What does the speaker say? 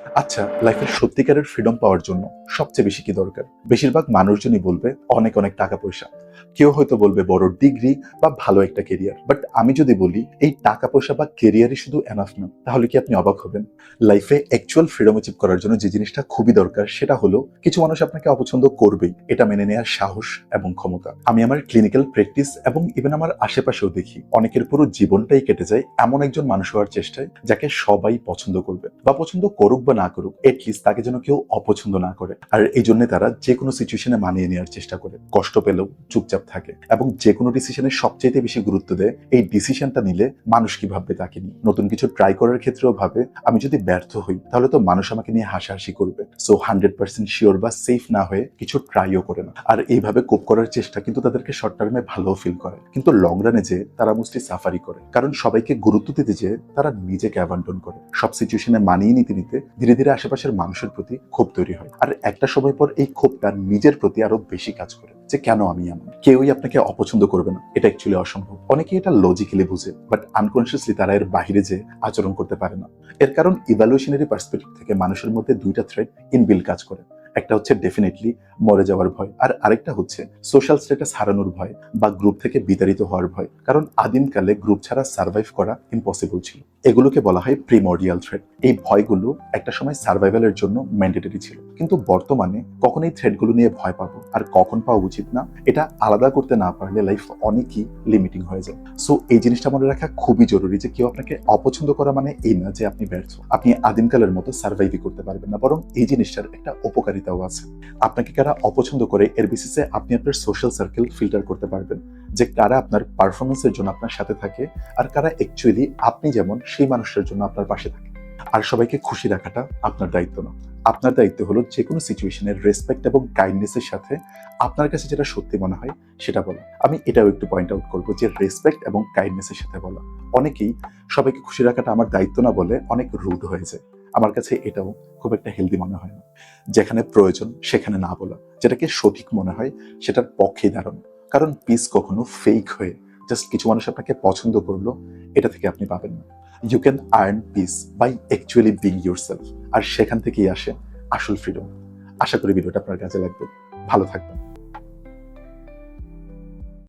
আচ্ছা, লাইফের সত্যিকারের ফ্রিডম পাওয়ার জন্য সবচেয়ে বেশি কি দরকার? বেশিরভাগ মানুষজনই বলবে অনেক অনেক টাকা পয়সা। কেউ হয়তো বলবে বড় ডিগ্রি বা ভালো একটা কেরিয়ার। বাট আমি যদি বলি এই টাকা পয়সা বা কেরিয়ারই শুধু এনাফ না, তাহলে কি আপনি অবাক হবেন? লাইফে অ্যাকচুয়াল ফ্রিডম অ্যাচিভ করার জন্য যে জিনিসটা খুবই দরকার সেটা হলো কিছু মানুষ আপনাকে অপছন্দ করবেই। এটা মেনে নেওয়ার সাহস এবং ক্ষমতা। আমি আমার ক্লিনিক্যাল প্র্যাকটিস এবং ইভেন আমার আশেপাশেও দেখি অনেকের পুরো জীবনটাই কেটে যায় এমন একজন মানুষ হওয়ার চেষ্টায় যাকে সবাই পছন্দ করবে বা পছন্দ করুক বা না করুক, এটলিস্ট তাকে যেন কেউ অপছন্দ না করে। আর এই জন্য তারা যে কোনো সিচুয়েশনে মানিয়ে নেওয়ার চেষ্টা করে, কষ্ট পেলেও চুপচাপ থাকে এবং যে কোনো ডিসিশনে সবচেয়ে বেশি গুরুত্ব দেয় এই ডিসিশনটা নিলে মানুষ কি ভাববে তাকে নিয়ে। নতুন কিছু ট্রাই করার ক্ষেত্রেও ভাবে আমি যদি ব্যর্থ হই তাহলে তো মানুষ আমাকে নিয়ে হাসাহাসি করবে। সো 100% শিওর বা সেফ না হয়ে কিছু ট্রাইও করে না। আর এইভাবে কোপ করার চেষ্টা কিন্তু তাদেরকে শর্ট টার্মে ভালো ফিল করে, কিন্তু লং রানে যে তারা মোস্টলি সাফারি করে। কারণ সবাইকে গুরুত্ব দিতে যে তারা নিজেকে অ্যাবান্ডন করে। সব সিচুয়েশনে মানিয়ে নিতে নিতে ধীরে ধীরে আশেপাশের মানুষের প্রতি ক্ষোভ তৈরি হয়। আর একটা সময় পর এই ক্ষোভটা নিজের প্রতি আরো বেশি কাজ করে, যে কেন আমি এমন। কেউই আপনাকে অপছন্দ করবে না, এটা অ্যাকচুয়ালি অসম্ভব। অনেকে এটা লজিক্যালি বুঝে, বাট আনকনসিয়াসলি তারা এর বাইরে যে আচরণ করতে পারে না। এর কারণ ইভ্যালুয়েশনারি পার্সপেক্টিভ থেকে মানুষের মধ্যে দুইটা থ্রেড ইনবিল্ড কাজ করে। একটা হচ্ছে ডেফিনেটলি মরে যাওয়ার ভয়, আর আরেকটা হচ্ছে সোশ্যাল স্ট্যাটাস হারানোর ভয় বা গ্রুপ থেকে বিতাড়িত হওয়ার ভয়। কারণ আদিমকালে গ্রুপ ছাড়া সার্ভাইভ করা ইম্পসিবল ছিল। এগুলোকে বলা হয় প্রিমর্ডিয়াল থ্রেড। এই ভয়গুলো একটা সময় সার্ভাইভালের জন্য ম্যান্ডেটরি ছিল, কিন্তু বর্তমানে কখন এই থ্রেডগুলো নিয়ে ভয় পাবো আর কখন পাওয়া উচিত না, এটা আলাদা করতে না পারলে লাইফ অনেকই লিমিটিং হয়ে যায়। সো এই জিনিসটা মনে রাখা খুবই জরুরি যে কেউ আপনাকে অপছন্দ করা মানে এই না যে আপনি ব্যর্থ, আপনি আদিমকালের মতো সার্ভাইভই করতে পারবেন না। বরং এই জিনিসটার একটা উপকারিতাও আছে। আপনাকে কারা অপছন্দ করে এর বেসিসে আপনি আপনার সোশ্যাল সার্কেল ফিল্টার করতে পারবেন, যে কারা আপনার পারফরমেন্সের জন্য আপনার সাথে থাকে আর কারা অ্যাকচুয়ালি আপনি যেমন সেই মানুষটার জন্য আপনার পাশে থাকে। আর সবাইকে খুশি রাখাটা আপনার দায়িত্ব না। আপনার দায়িত্ব হলো যে কোনো সিচুয়েশনের রেসপেক্ট এবং কাইন্ডনেসের সাথে আপনার কাছে যেটা সত্যি মনে হয় সেটা বলা। আমি এটাও একটু পয়েন্ট আউট করবো যে রেসপেক্ট এবং কাইন্ডনেসের সাথে বলা। অনেকেই সবাইকে খুশি রাখাটা আমার দায়িত্ব না বলে অনেক রুড হয়ে যায়। আমার কাছে এটাও খুব একটা হেলদি মনে হয় না। যেখানে প্রয়োজন সেখানে না বলা, যেটাকে সঠিক মনে হয় সেটার পক্ষেই দাঁড়ানো। কারণ পিস কখনো ফেক হয়ে জাস্ট কিছু মানুষ আপনাকে পছন্দ করলো এটা থেকে আপনি পাবেন না। You can earn peace by actually being yourself. আর সেখান থেকেই আসে আসল ফ্রিডম। আশা করি ভিডিওটা আপনার কাজে লাগবে। ভালো থাকবেন।